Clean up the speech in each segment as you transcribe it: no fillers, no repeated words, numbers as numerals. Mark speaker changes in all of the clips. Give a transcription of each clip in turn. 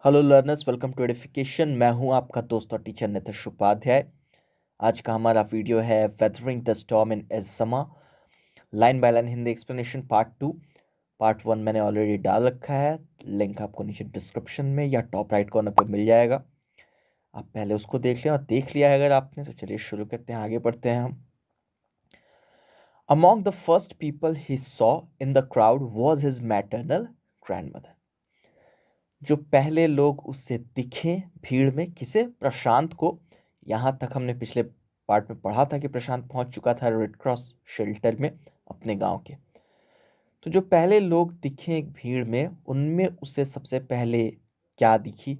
Speaker 1: Hello learners, welcome to edification. मैं हूं आपका दोस्त और टीचर नितिश उपाध्याय। आज का हमारा वीडियो है weathering the storm in asthma, line by line Hindi explanation part 2। Part 1 मैंने ऑलरेडी डाल रखा है, लिंक आपको नीचे डिस्क्रिप्शन में या टॉप राइट कॉर्नर पर मिल जाएगा। आप पहले उसको देख लें, और देख लिया है अगर आपने तो चलिए शुरू करते हैं, आगे बढ़ते हैं हम। Among the first people he saw in the crowd was his maternal grandmother. जो पहले लोग उससे दिखे भीड़ में, किसे? प्रशांत को। यहाँ तक हमने पिछले पार्ट में पढ़ा था कि प्रशांत पहुंच चुका था रेड क्रॉस शेल्टर में अपने गांव के। तो जो पहले लोग दिखे एक भीड़ में, उनमें उसे सबसे पहले क्या दिखी?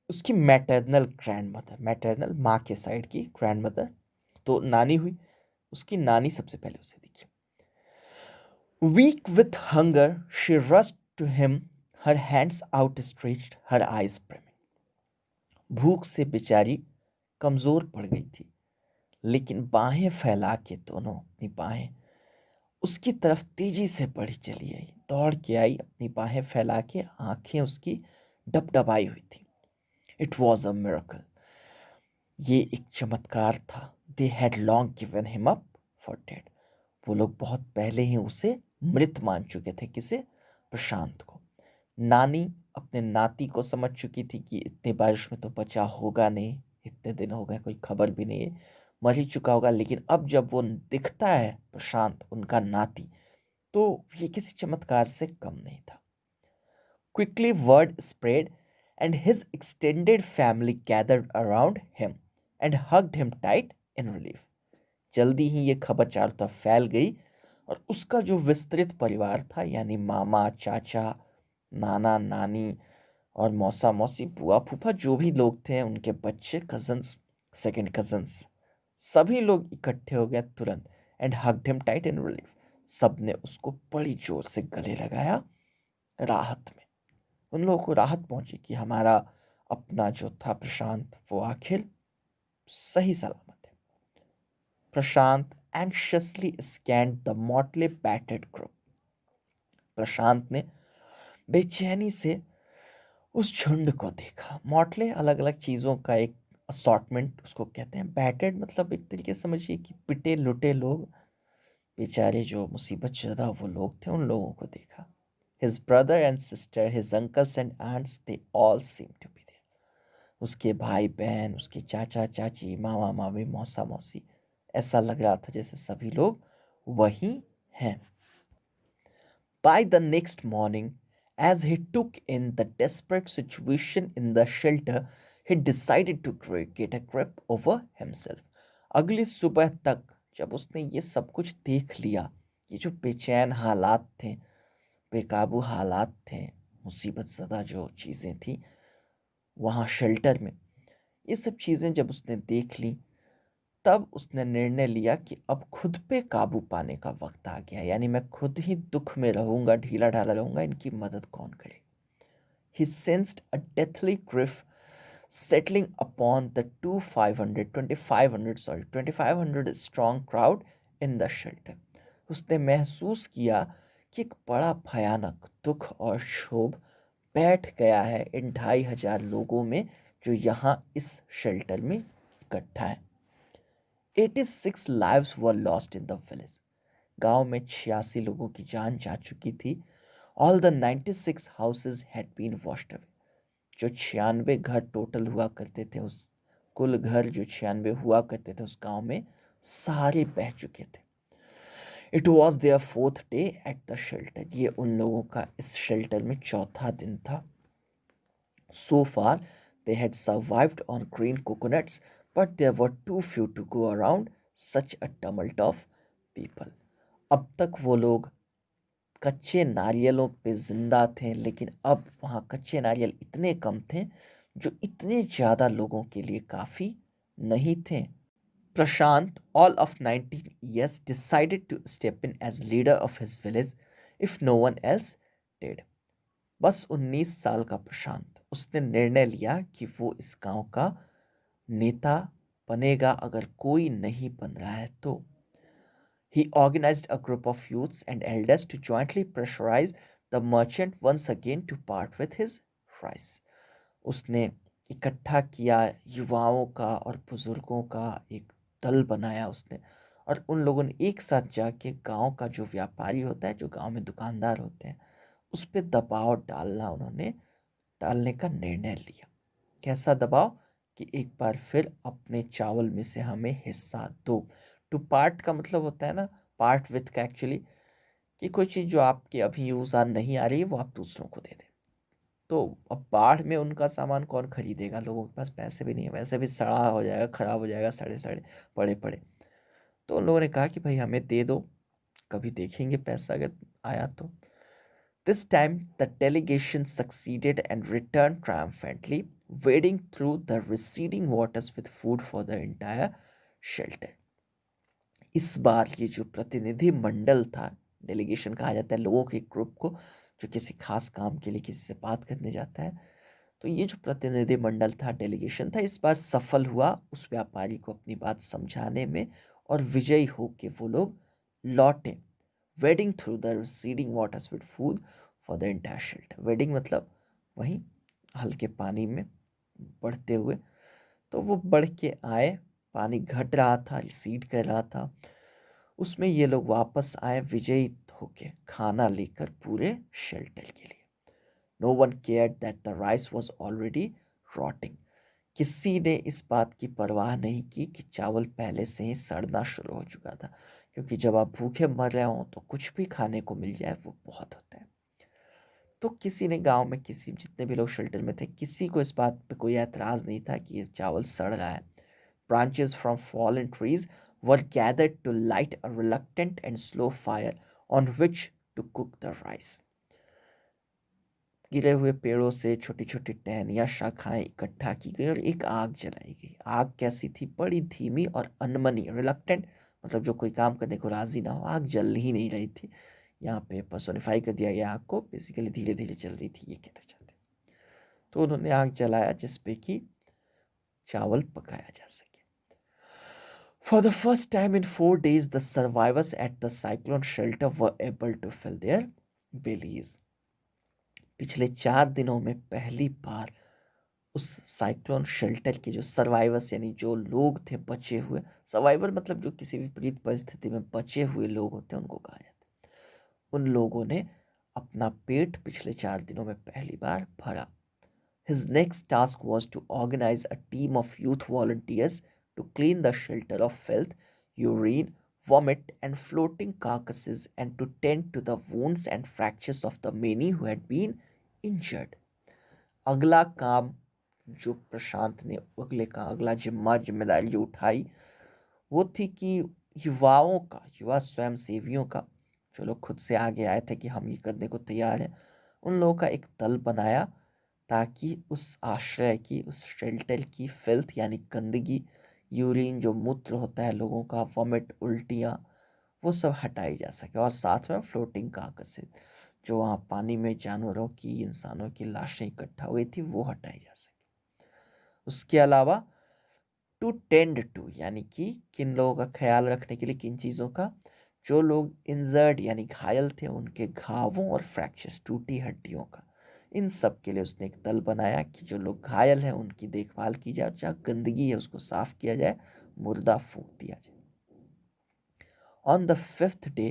Speaker 1: उसकी मैटरनल ग्रैंडमदर, मैटरनल माँ के साइड की ग्रैंडमदर तो नानी हुई, उसकी नानी सबसे पहले उसे दिखी। Weak with hunger she rushed to him, her hands outstretched, her eyes brimming. भूख से बेचारी कमजोर पड़ गई थी, लेकिन बाहें फैला के दोनों अपनी बाहें उसकी तरफ तेजी से बढ़ी चली आई, दौड़ के आई, अपनी बाहें फैला के, आंखें उसकी डबडबाई हुई थी। इट वॉज अ मिरेकल, ये एक चमत्कार था। They had long given him up for dead, वो लोग बहुत पहले ही उसे मृत मान चुके थे। किसे? प्रशांत को। नानी अपने नाती को समझ चुकी थी कि इतनी बारिश में तो बचा होगा नहीं, इतने दिन हो गए, कोई खबर भी नहीं है, मर ही चुका होगा। लेकिन अब जब वो दिखता है प्रशांत, उनका नाती, तो ये किसी चमत्कार से कम नहीं था। Quickly word spread and his extended family gathered around him and hugged him tight in relief. जल्दी ही ये खबर चारों तरफ फैल गई, और उसका जो विस्तृत परिवार था, यानी मामा, चाचा, नाना, नानी और मौसा, मौसी, बुआ, फूफा, जो भी लोग थे, उनके बच्चे, कजन्स, सेकंड कजन्स, सभी लोग इकट्ठे हो गए तुरंत। And hugged him tight in relief, सबने उसको बड़ी जोर से गले लगाया राहत में। उन लोगों को राहत पहुंची कि हमारा अपना जो था प्रशांत, वो आखिर सही सलामत है। प्रशांत एंग्शियसली scanned the Motley batted group, प्रशांत ने बेचैनी से उस झुंड को देखा। मॉटले अलग अलग चीज़ों का एक असॉर्टमेंट उसको कहते हैं। बैटेड मतलब एक तरीके से समझिए कि पिटे लुटे लोग, बेचारे जो मुसीबत ज़्यादा वो लोग थे, उन लोगों को देखा। His brother and sister, his uncles and aunts, they all seem to be there. उसके भाई बहन, उसके चाचा चाची, मामा मामी, मौसा मौसी, ऐसा लग रहा था जैसे सभी लोग वहीं हैं। By the next morning, as he took in the desperate situation in the shelter, he decided to get a grip over himself. अगली सुबह तक जब उसने ये सब कुछ देख लिया, ये जो बेचैन हालात थे, बेकाबू हालात थे, मुसीबत ज़दा जो चीज़ें थी वहाँ शेल्टर में, ये सब चीज़ें जब उसने देख ली, तब उसने निर्णय लिया कि अब खुद पे काबू पाने का वक्त आ गया, यानी मैं खुद ही दुख में रहूंगा, ढीला ढाला रहूंगा, इनकी मदद कौन करे। He sensed a deathly grief settling upon the 2500 strong crowd in the shelter. उसने महसूस किया कि एक बड़ा भयानक दुख और क्षोभ बैठ गया है इन 2500 लोगों में जो यहाँ इस शेल्टर में इकट्ठा है। 86 lives were lost in the village. गांव में 86 लोगों की जान जा चुकी थी। All the 96 houses had been washed away. जो 96 घर टोटल हुआ करते थे, उस कुल घर जो 96 हुआ करते थे उस गांव में, सारे बह चुके थे। It was their 4th day at the shelter. ये उन लोगों का इस शेल्टर में 4था दिन था। So far, they had survived on green coconuts, but there were too few to go around such a tumult of people. अब तक वो लोग कच्चे नारियलों पे जिंदा थे, लेकिन अब वहाँ कच्चे नारियल इतने कम थे जो इतने ज़्यादा लोगों के लिए काफ़ी नहीं थे। Prashant, all of 19 years, decided to step in as leader of his village if no one else did. बस 19 साल का प्रशांत, उसने निर्णय लिया कि वो इस गांव का नेता बनेगा अगर कोई नहीं बन रहा है तो। He organized a group of youths and elders to jointly pressurize the merchant once again to part with his rice. उसने इकट्ठा किया युवाओं का और बुजुर्गों का एक दल बनाया उसने, और उन लोगों ने एक साथ जाके गांव का जो व्यापारी होता है, जो गांव में दुकानदार होते हैं, उस पर दबाव डालने का निर्णय लिया। कैसा दबाव? कि एक बार फिर अपने चावल में से हमें हिस्सा दो। टू पार्ट का मतलब होता है ना, पार्ट विथ का एक्चुअली, कि कोई चीज़ जो आपके अभी यूज़ आ नहीं आ रही है वो आप दूसरों को दे दें। तो अब बाढ़ में उनका सामान कौन खरीदेगा, लोगों के पास पैसे भी नहीं है, वैसे भी सड़ा हो जाएगा, खराब हो जाएगा, सड़े सड़े पड़े पड़े। तो उन लोगों ने कहा कि भाई हमें दे दो, कभी देखेंगे पैसा अगर आया तो। This time the delegation succeeded and returned triumphantly, wading through the receding waters with food for the entire shelter. इस बार ये जो प्रतिनिधि मंडल था, डेलीगेशन कहा जाता है लोगों के ग्रुप को जो किसी खास काम के लिए किसी से बात करने जाता है, तो ये जो प्रतिनिधि मंडल था, डेलीगेशन था, इस बार सफल हुआ उस व्यापारी को अपनी बात समझाने में, और विजयी होके वो लोग लौटे। Wedding through the receding waters with food for the entire shelter. Wedding मतलब वहीं हल्के पानी में बढ़ते हुए, तो वो बढ़ के आए, पानी घट रहा था, रिसीड कर रहा था, उसमें ये लोग वापस आए विजयी होके, खाना लेकर पूरे शेल्टर के लिए। No one cared that the rice was already rotting. किसी ने इस बात की परवाह नहीं की कि चावल पहले से ही सड़ना शुरू हो चुका था, क्योंकि जब आप भूखे मर रहे हो तो कुछ भी खाने को मिल जाए वो बहुत होता है। तो किसी ने गांव में, किसी जितने भी लोग शेल्टर में थे, किसी को इस बात पे कोई एतराज़ नहीं था कि ये चावल सड़ रहा है। Branches from fallen trees were gathered to light a reluctant and slow fire on which to cook the rice. गिरे हुए पेड़ों से छोटी छोटी टहनियाँ, शाखाएं इकट्ठा की गई और एक आग जलाई गई। आग कैसी थी? बड़ी धीमी और अनमनी। रिलक्टेंट मतलब जो कोई काम करने को राजी ना हो, आग जल ही नहीं रही थी। यहाँ पे पर्सोनिफाई कर दिया गया आग को, बेसिकली धीरे धीरे चल रही थी, ये कहना चाहते। तो उन्होंने आग जलाया जिसपे कि चावल पकाया जा सके। For the first time in 4 days, the survivors at the cyclone shelter were able to fill their bellies. पिछले 4 दिनों में पहली बार उस साइक्लोन शेल्टर के जो सर्वाइवर्स, यानी जो लोग थे बचे हुए, सर्वाइवर मतलब जो किसी विपरीत परिस्थिति में बचे हुए लोग होते हैं उनको कहा जाता है, उन लोगों ने अपना पेट पिछले 4 दिनों में पहली बार भरा। His next task was to organize a team of youth volunteers to clean the shelter of filth, urine, vomit, and floating carcasses, and to tend to the wounds and fractures of the many who had been injured. अगला काम जो प्रशांत ने अगला जिम्मेदारी जो उठाई वो थी कि युवा स्वयं सेवियों का, जो लोग खुद से आगे आए थे कि हम ये करने को तैयार हैं, उन लोगों का एक दल बनाया ताकि उस आश्रय की, उस शेल्टर की फिल्थ यानी गंदगी, यूरिन जो मूत्र होता है लोगों का, वॉमिट उल्टियाँ, वो सब हटाई जा सके, और साथ में फ्लोटिंग कार्कसेस जो वहाँ पानी में जानवरों की, इंसानों की लाशें इकट्ठा हो गई थी वो हटाई जा सके। उसके अलावा टू टेंड टू यानी कि किन लोगों का ख्याल रखने के लिए, किन चीज़ों का? जो लोग इंजर्ड यानी घायल थे उनके घावों और फ्रैक्चर्स, टूटी हड्डियों का, इन सब के लिए उसने एक दल बनाया कि जो लोग घायल हैं उनकी देखभाल की जाए, जहाँ गंदगी है उसको साफ किया जाए, मुर्दा फूंक दिया जाए। On the fifth day,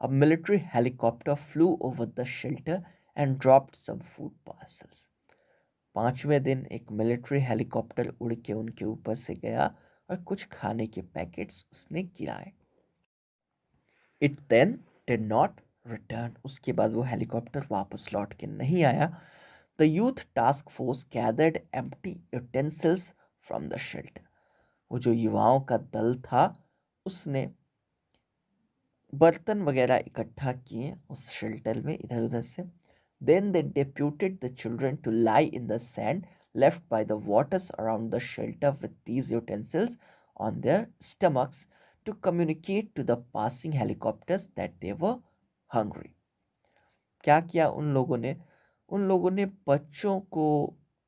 Speaker 1: a military helicopter flew over the shelter and dropped some food parcels. 5वें दिन एक मिलिट्री हेलीकॉप्टर उड़ के उनके ऊपर से गया और कुछ खाने के पैकेट्स उसने गिराए। It then did not return. उसके बाद वो हेलीकॉप्टर वापस लौट के नहीं आया। The youth task force gathered empty utensils from the shelter. वो जो युवाओं का दल था उसने बर्तन वगैरह इकट्ठा किए उस शेल्टर में इधर उधर से। Then they deputed the children to lie in the sand left by the waters around the shelter with these utensils on their stomachs to communicate to the passing helicopters that they were hungry. क्या किया उन लोगों ने? उन लोगों ने बच्चों को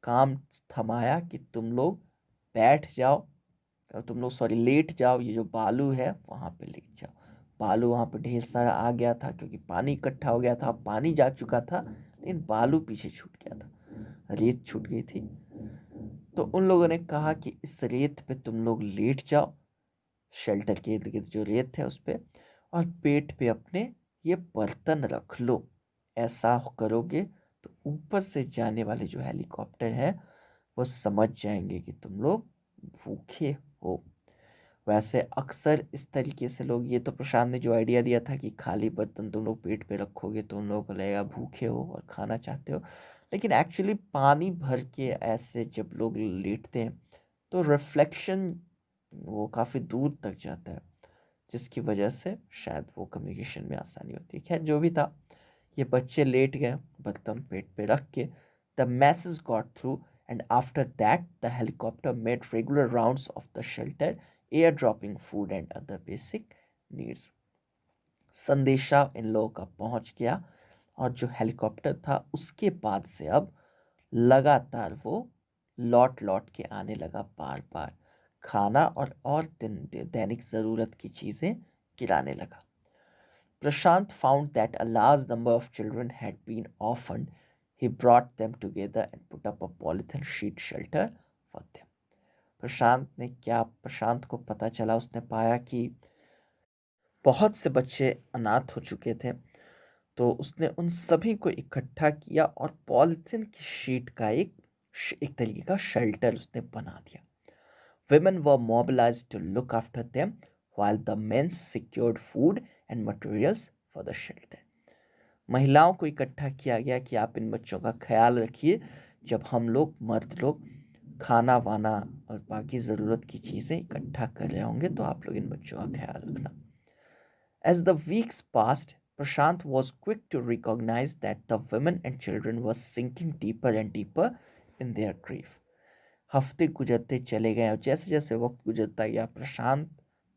Speaker 1: काम थमाया कि तुम लोग बैठ जाओ, लेट जाओ, ये जो बालू है वहाँ पे लेट जाओ। बालू वहाँ पे ढेर सारा आ गया था क्योंकि पानी इकट्ठा हो गया था, पानी जा चुका था लेकिन बालू पीछे छूट गया था, रेत छूट गई थी। तो उन लोगों ने कहा कि इस रेत पे तुम लोग लेट जाओ, शेल्टर के इर्द गिर्द जो रेत है उस पे, और पेट पे अपने ये बर्तन रख लो। ऐसा करोगे तो ऊपर से जाने वाले जो हेलीकॉप्टर है वो समझ जाएंगे कि तुम लोग भूखे हो। वैसे अक्सर इस तरीके से लोग, ये तो प्रशांत ने जो आइडिया दिया था कि खाली बर्तन तुम लोग पेट पे रखोगे तो उन लोगों को लगेगा भूखे हो और खाना चाहते हो, लेकिन एक्चुअली पानी भर के ऐसे जब लोग लेटते हैं तो रिफ्लेक्शन वो काफ़ी दूर तक जाता है, जिसकी वजह से शायद वो कम्युनिकेशन में आसानी होती है। खैर जो भी था, ये बच्चे लेट गए बर्तन पेट पे रख के। The message got through and after that the helicopter made regular rounds of the shelter, air dropping food and other basic needs. संदेशा इन लोगों का पहुंच गया, और जो हेलीकॉप्टर था उसके बाद से अब लगातार वो लौट लौट के आने लगा, बार बार खाना और दैनिक ज़रूरत की चीज़ें गिराने लगा। Prashant found that a large number of children had been orphaned. He brought them together and put up a polythene sheet shelter for them. प्रशांत को पता चला, उसने पाया कि बहुत से बच्चे अनाथ हो चुके थे, तो उसने उन सभी को इकट्ठा किया और पॉलिथीन की शीट का एक तरीके का शेल्टर उसने बना दिया। Women were mobilized to look after them while the men secured food and materials for the shelter. महिलाओं को इकट्ठा किया गया कि आप इन बच्चों का ख्याल रखिए, जब हम लोग मर्द लोग खाना वाना और बाकी ज़रूरत की चीज़ें इकट्ठा कर रहे होंगे तो आप लोग इन बच्चों का ख्याल रखना। As the weeks passed, Prashant was quick to recognize that the women and children were sinking deeper and deeper in their grief. हफ्ते गुजरते चले गए और जैसे जैसे वक्त गुजरता गया,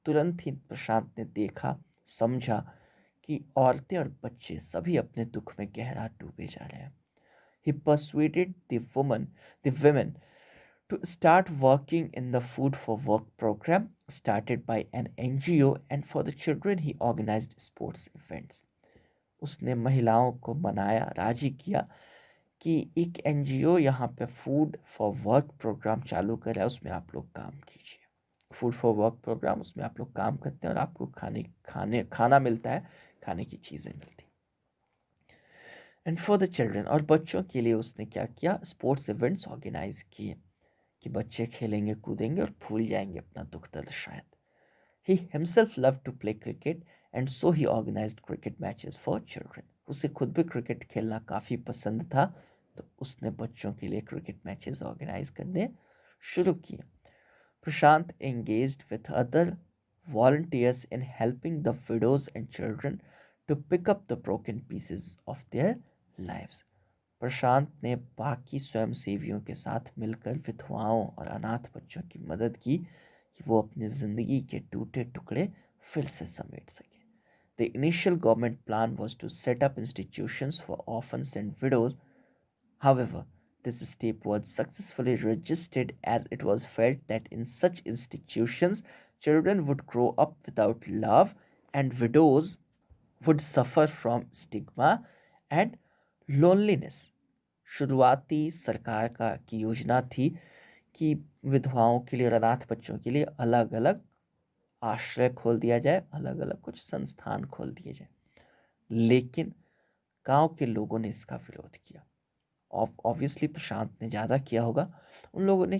Speaker 1: तुरंत ही प्रशांत ने देखा, समझा कि औरतें और बच्चे सभी अपने दुख में गहरा डूबे जा रहे हैं। He persuaded the women to start working in the Food for Work program started by an NGO, and for the children he organized sports events. उसने महिलाओं को मनाया, राजी किया कि एक एनजीओ यहाँ पे फूड फॉर वर्क प्रोग्राम चालू करा है, उसमें आप लोग काम कीजिए। फूड फॉर वर्क प्रोग्राम, उसमें आप लोग काम करते हैं और आपको खाना मिलता है, खाने की चीज़ें मिलती। एंड फॉर द चिल्ड्रन, और बच्चों के लिए उसने क्या किया, स्पोर्ट्स इवेंट्स ऑर्गेनाइज किए कि बच्चे खेलेंगे कूदेंगे और भूल जाएंगे अपना दुख दर्द शायद। He himself loved to play cricket and so he organized cricket matches for children. उसे खुद भी क्रिकेट खेलना काफ़ी पसंद था, तो उसने बच्चों के लिए क्रिकेट मैचेस ऑर्गेनाइज करने शुरू किए। Prashant engaged with other volunteers in helping the widows and children to pick up the broken pieces of their lives. प्रशांत ने बाकी स्वयंसेवियों के साथ मिलकर विधवाओं और अनाथ बच्चों की मदद की कि वो अपनी ज़िंदगी के टूटे टुकड़े फिर से समेट सके। The initial government plan was to set up institutions for orphans and widows. However, this step was successfully resisted as it was felt that in such institutions, children would grow up without love and widows would suffer from stigma and loneliness. शुरुआती सरकार की योजना थी कि विधवाओं के लिए और अनाथ बच्चों के लिए अलग अलग आश्रय खोल दिया जाए, अलग अलग कुछ संस्थान खोल दिए जाए, लेकिन गांव के लोगों ने इसका विरोध किया। ऑब्वियसली प्रशांत ने ज़्यादा किया होगा। उन लोगों ने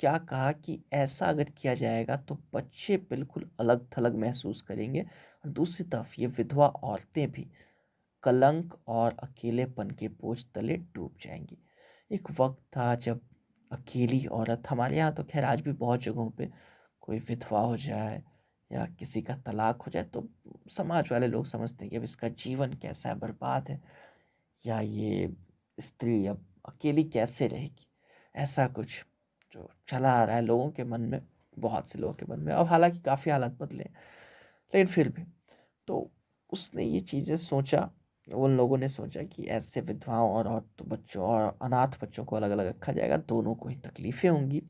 Speaker 1: क्या कहा कि ऐसा अगर किया जाएगा तो बच्चे बिल्कुल अलग थलग महसूस करेंगे और दूसरी तरफ ये विधवा औरतें भी कलंक और अकेलेपन के बोझ तले डूब जाएंगी। एक वक्त था जब अकेली औरत, हमारे यहाँ तो खैर आज भी बहुत जगहों पे कोई विधवा हो जाए या किसी का तलाक हो जाए तो समाज वाले लोग समझते हैं कि अब इसका जीवन कैसा है, बर्बाद है, या ये स्त्री अब अकेली कैसे रहेगी, ऐसा कुछ जो चला आ रहा है लोगों के मन में, बहुत से लोगों के मन में। अब हालांकि काफ़ी हालात बदले, लेकिन फिर भी तो उसने ये चीज़ें सोचा, उन लोगों ने सोचा कि ऐसे विधवाओं और तो बच्चों और अनाथ बच्चों को अलग अलग रखा जाएगा, दोनों को ही तकलीफ़ें होंगी।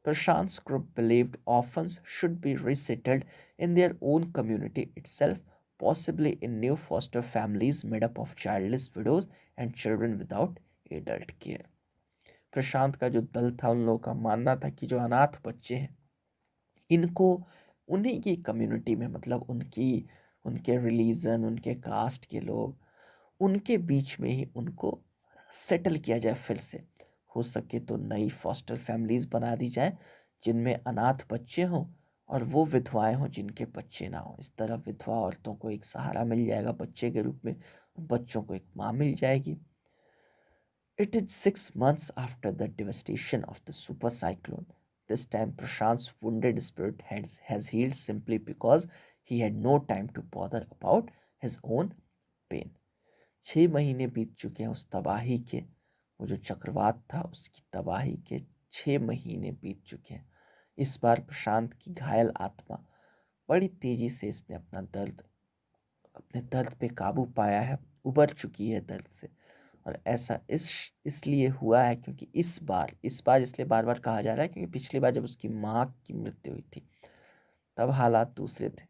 Speaker 1: Prashant's group believed orphans should be resettled in their own community itself, possibly in new foster families made up of childless widows and children without adult care. प्रशांत का जो दल था, उन लोगों का मानना था कि जो अनाथ बच्चे हैं इनको उन्हीं की कम्युनिटी में, मतलब उनके रिलीजन, उनके कास्ट के लोग, उनके बीच में ही उनको सेटल किया जाए फिर से। हो सके तो नई फॉस्टर फैमिलीज बना दी जाए जिनमें अनाथ बच्चे हों और वो विधवाएं हों जिनके बच्चे ना हों। इस तरह विधवा औरतों को एक सहारा मिल जाएगा बच्चे के रूप में, बच्चों को एक माँ मिल जाएगी। It is 6 months after the devastation of the super cyclone. This time, Prashant's wounded spirit has healed simply because he had no time to bother about his own pain. 6 महीने बीत चुके हैं उस तबाही के, वो जो चक्रवात था उसकी तबाही के 6 महीने बीत चुके हैं। इस बार प्रशांत की घायल आत्मा बड़ी तेजी से इसने अपने दर्द पे काबू पाया है, उबर चुकी है दर्द से। और ऐसा इसलिए हुआ है क्योंकि इस बार इसलिए बार बार कहा जा रहा है क्योंकि पिछली बार जब उसकी माँ की मृत्यु हुई थी तब हालात दूसरे थे,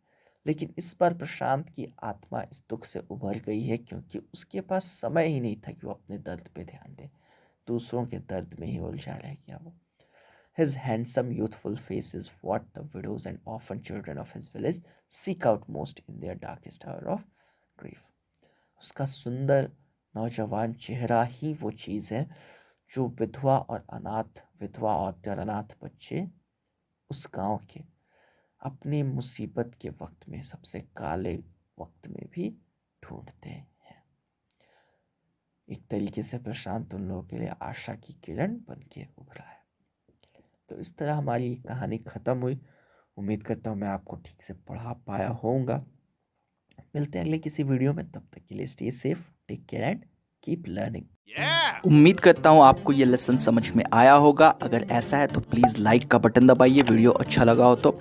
Speaker 1: लेकिन इस बार प्रशांत की आत्मा इस दुख से उभर गई है क्योंकि उसके पास समय ही नहीं था कि वो अपने दर्द पे ध्यान दे, दूसरों के दर्द में ही उलझा रह गया वो। His handsome youthful face is what the widows and orphan children of his village seek out most in their darkest hour of grief. उसका सुंदर नौजवान चेहरा ही वो चीज़ है जो विधवा औरतें और अनाथ बच्चे उस गांव के अपनी मुसीबत के वक्त में, सबसे काले वक्त में भी ढूंढते हैं। एक तरीके से प्रशांत उन लोगों के लिए आशा की किरण बन के उभरा है। तो इस तरह हमारी कहानी ख़त्म हुई। उम्मीद करता हूँ मैं आपको ठीक से पढ़ा पाया होऊंगा। मिलते हैं अगले किसी वीडियो में, तब तक के लिए stay safe, take care and keep learning.
Speaker 2: उम्मीद करता हूँ आपको ये लेसन समझ में आया होगा। अगर ऐसा है तो प्लीज़ लाइक का बटन दबाइए वीडियो अच्छा लगा हो तो,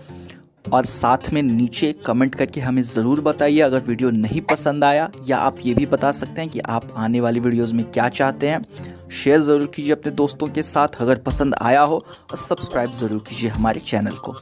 Speaker 2: और साथ में नीचे कमेंट करके हमें ज़रूर बताइए अगर वीडियो नहीं पसंद आया, या आप ये भी बता सकते हैं कि आप आने वाली वीडियोस में क्या चाहते हैं। शेयर ज़रूर कीजिए अपने दोस्तों के साथ अगर पसंद आया हो, और सब्सक्राइब ज़रूर कीजिए हमारे चैनल को।